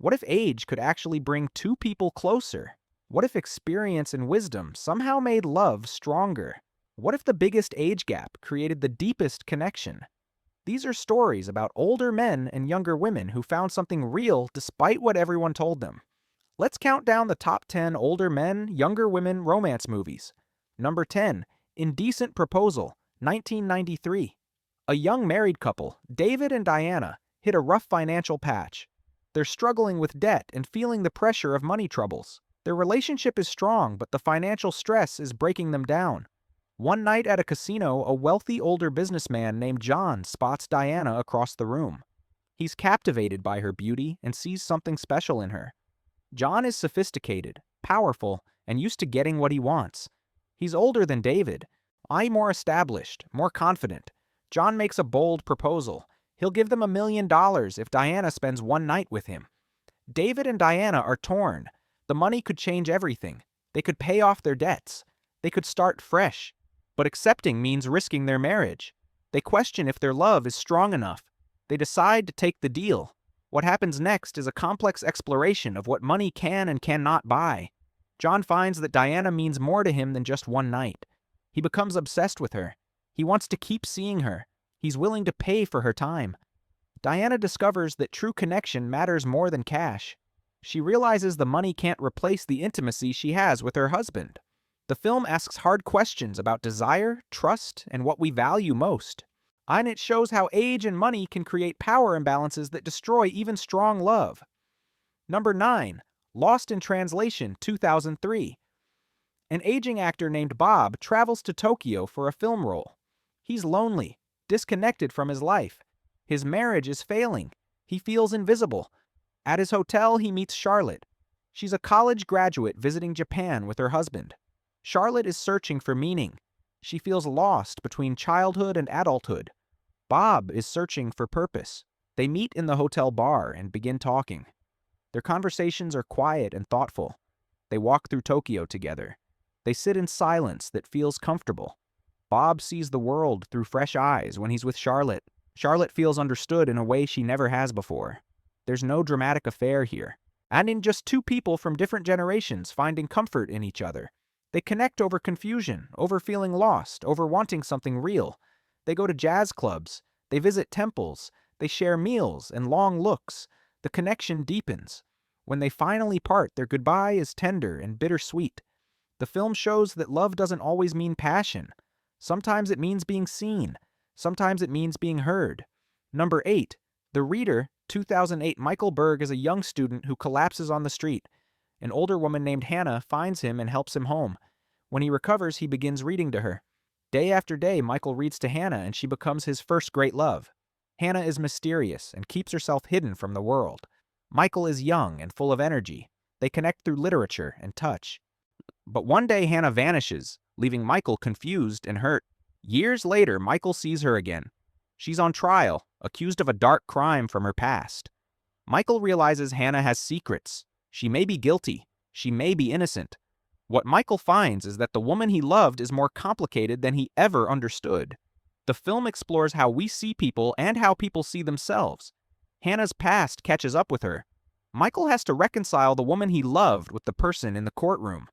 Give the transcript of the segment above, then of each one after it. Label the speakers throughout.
Speaker 1: What if age could actually bring two people closer? What if experience and wisdom somehow made love stronger? What if the biggest age gap created the deepest connection? These are stories about older men and younger women who found something real despite what everyone told them. Let's count down the top 10 older men, younger women romance movies. Number 10, Indecent Proposal, 1993. A young married couple, David and Diana, hit a rough financial patch. They're struggling with debt and feeling the pressure of money troubles. Their relationship is strong, but the financial stress is breaking them down. One night at a casino, a wealthy older businessman named John spots Diana across the room. He's captivated by her beauty and sees something special in her. John is sophisticated, powerful, and used to getting what he wants. He's older than David, more established, more confident. John makes a bold proposal. He'll give them $1 million if Diana spends one night with him. David and Diana are torn. The money could change everything. They could pay off their debts. They could start fresh. But accepting means risking their marriage. They question if their love is strong enough. They decide to take the deal. What happens next is a complex exploration of what money can and cannot buy. John finds that Diana means more to him than just one night. He becomes obsessed with her. He wants to keep seeing her. He's willing to pay for her time. Diana discovers that true connection matters more than cash. She realizes the money can't replace the intimacy she has with her husband. The film asks hard questions about desire, trust, and what we value most. And it shows how age and money can create power imbalances that destroy even strong love. Number 9, Lost in Translation, 2003. An aging actor named Bob travels to Tokyo for a film role. He's lonely, disconnected from his life. His marriage is failing. He feels invisible. At his hotel, he meets Charlotte. She's a college graduate visiting Japan with her husband. Charlotte is searching for meaning. She feels lost between childhood and adulthood. Bob is searching for purpose. They meet in the hotel bar and begin talking. Their conversations are quiet and thoughtful. They walk through Tokyo together. They sit in silence that feels comfortable. Bob sees the world through fresh eyes when he's with Charlotte. Charlotte feels understood in a way she never has before. There's no dramatic affair here. And in just two people from different generations finding comfort in each other. They connect over confusion, over feeling lost, over wanting something real. They go to jazz clubs. They visit temples. They share meals and long looks. The connection deepens. When they finally part, their goodbye is tender and bittersweet. The film shows that love doesn't always mean passion. Sometimes it means being seen. Sometimes it means being heard. Number 8, The Reader, 2008. Michael Berg is a young student who collapses on the street. An older woman named Hannah finds him and helps him home. When he recovers, he begins reading to her. Day after day, Michael reads to Hannah, and she becomes his first great love. Hannah is mysterious and keeps herself hidden from the world. Michael is young and full of energy. They connect through literature and touch. But one day, Hannah vanishes, leaving Michael confused and hurt. Years later, Michael sees her again. She's on trial, accused of a dark crime from her past. Michael realizes Hannah has secrets. She may be guilty. She may be innocent. What Michael finds is that the woman he loved is more complicated than he ever understood. The film explores how we see people and how people see themselves. Hannah's past catches up with her. Michael has to reconcile the woman he loved with the person in the courtroom.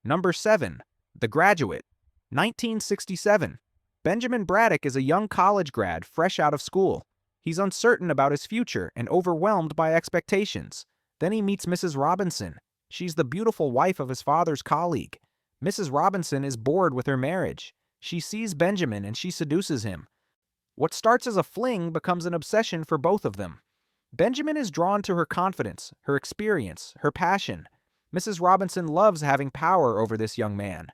Speaker 1: Number 7, The Graduate, 1967. Benjamin Braddock is a young college grad fresh out of school. He's uncertain about his future and overwhelmed by expectations. Then he meets Mrs. Robinson. She's the beautiful wife of his father's colleague. Mrs. Robinson is bored with her marriage. She sees Benjamin and she seduces him. What starts as a fling becomes an obsession for both of them. Benjamin is drawn to her confidence, her experience, her passion. Mrs. Robinson loves having power over this young man.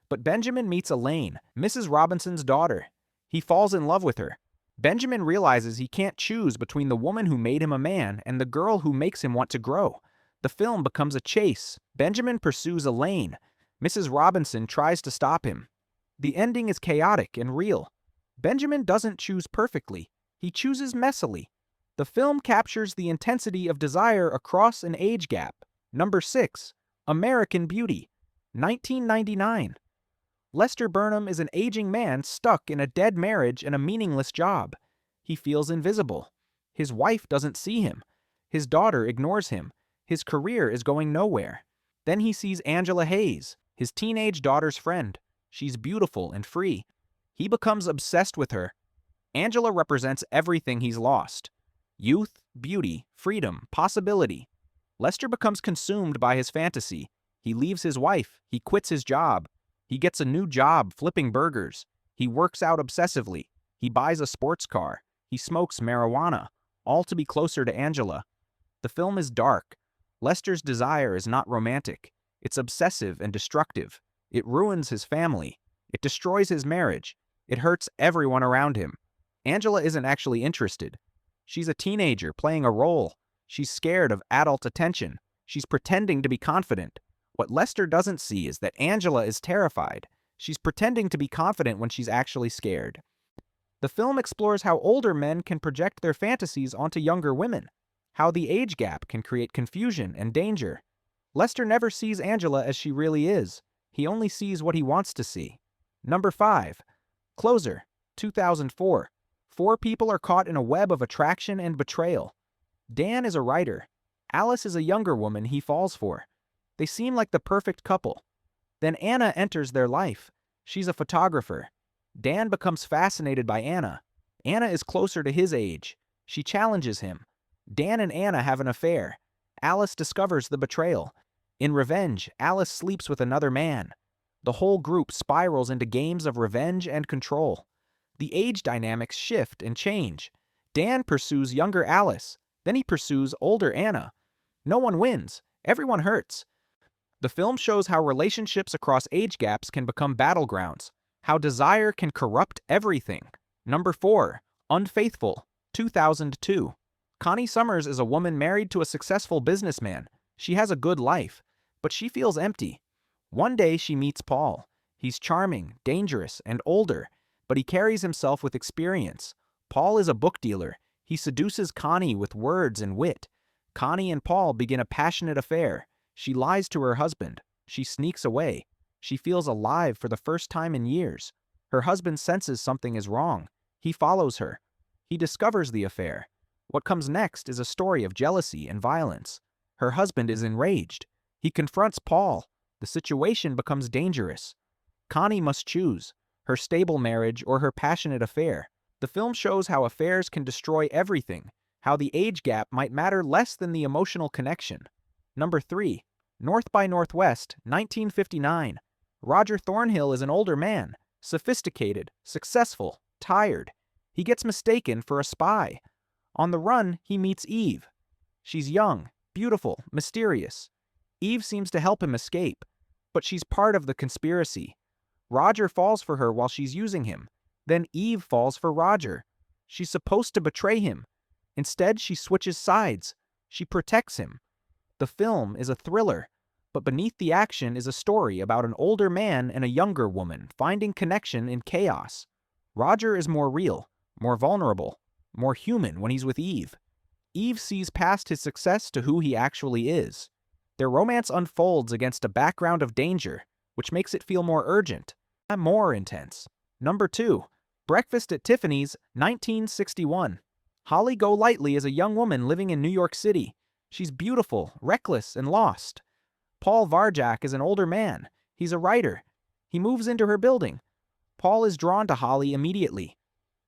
Speaker 1: But Benjamin meets Elaine, Mrs. Robinson's daughter. He falls in love with her. Benjamin realizes he can't choose between the woman who made him a man and the girl who makes him want to grow. The film becomes a chase. Benjamin pursues Elaine. Mrs. Robinson tries to stop him. The ending is chaotic and real. Benjamin doesn't choose perfectly. He chooses messily. The film captures the intensity of desire across an age gap. Number 6, American Beauty, 1999. Lester Burnham is an aging man stuck in a dead marriage and a meaningless job. He feels invisible. His wife doesn't see him. His daughter ignores him. His career is going nowhere. Then he sees Angela Hayes, his teenage daughter's friend. She's beautiful and free. He becomes obsessed with her. Angela represents everything he's lost: youth, beauty, freedom, possibility. Lester becomes consumed by his fantasy. He leaves his wife. He quits his job. He gets a new job flipping burgers. He works out obsessively. He buys a sports car. He smokes marijuana, all to be closer to Angela. The film is dark. Lester's desire is not romantic. It's obsessive and destructive. It ruins his family. It destroys his marriage. It hurts everyone around him. Angela isn't actually interested. She's a teenager playing a role. She's scared of adult attention. She's pretending to be confident. What Lester doesn't see is that Angela is terrified. She's pretending to be confident when she's actually scared. The film explores how older men can project their fantasies onto younger women, how the age gap can create confusion and danger. Lester never sees Angela as she really is. He only sees what he wants to see. Number 5. Closer, 2004. 4 people are caught in a web of attraction and betrayal. Dan is a writer. Alice is a younger woman he falls for. They seem like the perfect couple. Then Anna enters their life. She's a photographer. Dan becomes fascinated by Anna. Anna is closer to his age. She challenges him. Dan and Anna have an affair. Alice discovers the betrayal. In revenge, Alice sleeps with another man. The whole group spirals into games of revenge and control. The age dynamics shift and change. Dan pursues younger Alice. Then he pursues older Anna. No one wins. Everyone hurts. The film shows how relationships across age gaps can become battlegrounds, how desire can corrupt everything. Number 4. Unfaithful, 2002. Connie Summers is a woman married to a successful businessman. She has a good life, but she feels empty. One day she meets Paul. He's charming, dangerous, and older, but he carries himself with experience. Paul is a book dealer. He seduces Connie with words and wit. Connie and Paul begin a passionate affair. She lies to her husband. She sneaks away. She feels alive for the first time in years. Her husband senses something is wrong. He follows her. He discovers the affair. What comes next is a story of jealousy and violence. Her husband is enraged. He confronts Paul. The situation becomes dangerous. Connie must choose her stable marriage or her passionate affair. The film shows how affairs can destroy everything, how the age gap might matter less than the emotional connection. Number 3. North by Northwest, 1959. Roger Thornhill is an older man, sophisticated, successful, tired. He gets mistaken for a spy. On the run, he meets Eve. She's young, beautiful, mysterious. Eve seems to help him escape, but she's part of the conspiracy. Roger falls for her while she's using him. Then Eve falls for Roger. She's supposed to betray him. Instead, she switches sides. She protects him. The film is a thriller, but beneath the action is a story about an older man and a younger woman finding connection in chaos. Roger is more real, more vulnerable, more human when he's with Eve. Eve sees past his success to who he actually is. Their romance unfolds against a background of danger, which makes it feel more urgent, more intense. Number 2. Breakfast at Tiffany's, 1961. Holly Golightly is a young woman living in New York City. She's beautiful, reckless, and lost. Paul Varjak is an older man. He's a writer. He moves into her building. Paul is drawn to Holly immediately.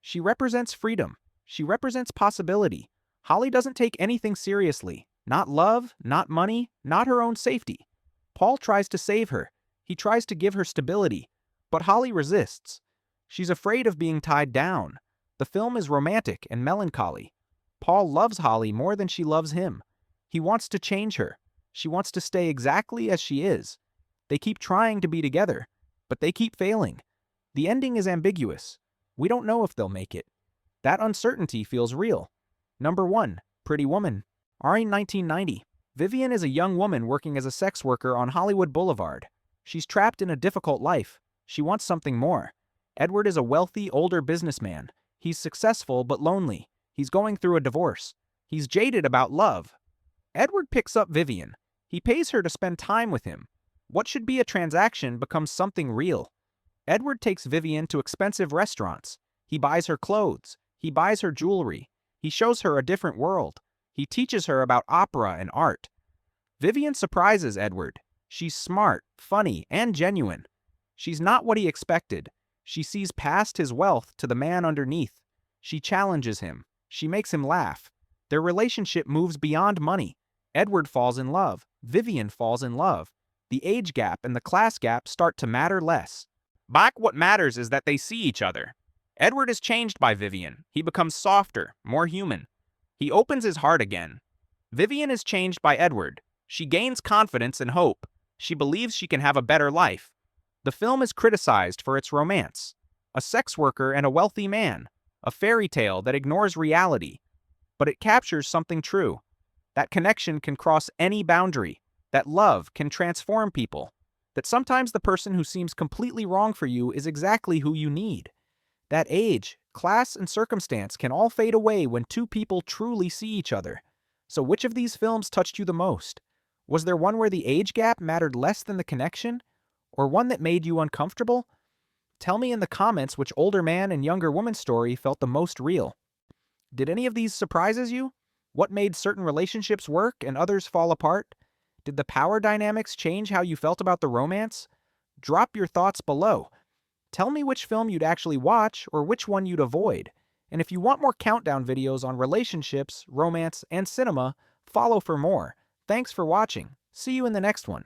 Speaker 1: She represents freedom. She represents possibility. Holly doesn't take anything seriously. Not love, not money, not her own safety. Paul tries to save her. He tries to give her stability. But Holly resists. She's afraid of being tied down. The film is romantic and melancholy. Paul loves Holly more than she loves him. He wants to change her. She wants to stay exactly as she is. They keep trying to be together, but they keep failing. The ending is ambiguous. We don't know if they'll make it. That uncertainty feels real. Number 1. Pretty Woman. Ari 1990. Vivian is a young woman working as a sex worker on Hollywood Boulevard. She's trapped in a difficult life. She wants something more. Edward is a wealthy, older businessman. He's successful but lonely. He's going through a divorce. He's jaded about love. Edward picks up Vivian. He pays her to spend time with him. What should be a transaction becomes something real. Edward takes Vivian to expensive restaurants. He buys her clothes. He buys her jewelry. He shows her a different world. He teaches her about opera and art. Vivian surprises Edward. She's smart, funny, and genuine. She's not what he expected. She sees past his wealth to the man underneath. She challenges him. She makes him laugh. Their relationship moves beyond money. Edward falls in love. Vivian falls in love. The age gap and the class gap start to matter less. Back, what matters is that they see each other. Edward is changed by Vivian. He becomes softer, more human. He opens his heart again. Vivian is changed by Edward. She gains confidence and hope. She believes she can have a better life. The film is criticized for its romance. A sex worker and a wealthy man. A fairy tale that ignores reality. But it captures something true. That connection can cross any boundary. That love can transform people. That sometimes the person who seems completely wrong for you is exactly who you need. That age, class, and circumstance can all fade away when two people truly see each other. So which of these films touched you the most? Was there one where the age gap mattered less than the connection? Or one that made you uncomfortable? Tell me in the comments which older man and younger woman story felt the most real. Did any of these surprises you? What made certain relationships work and others fall apart? Did the power dynamics change how you felt about the romance? Drop your thoughts below. Tell me which film you'd actually watch or which one you'd avoid. And if you want more countdown videos on relationships, romance, and cinema, follow for more. Thanks for watching. See you in the next one.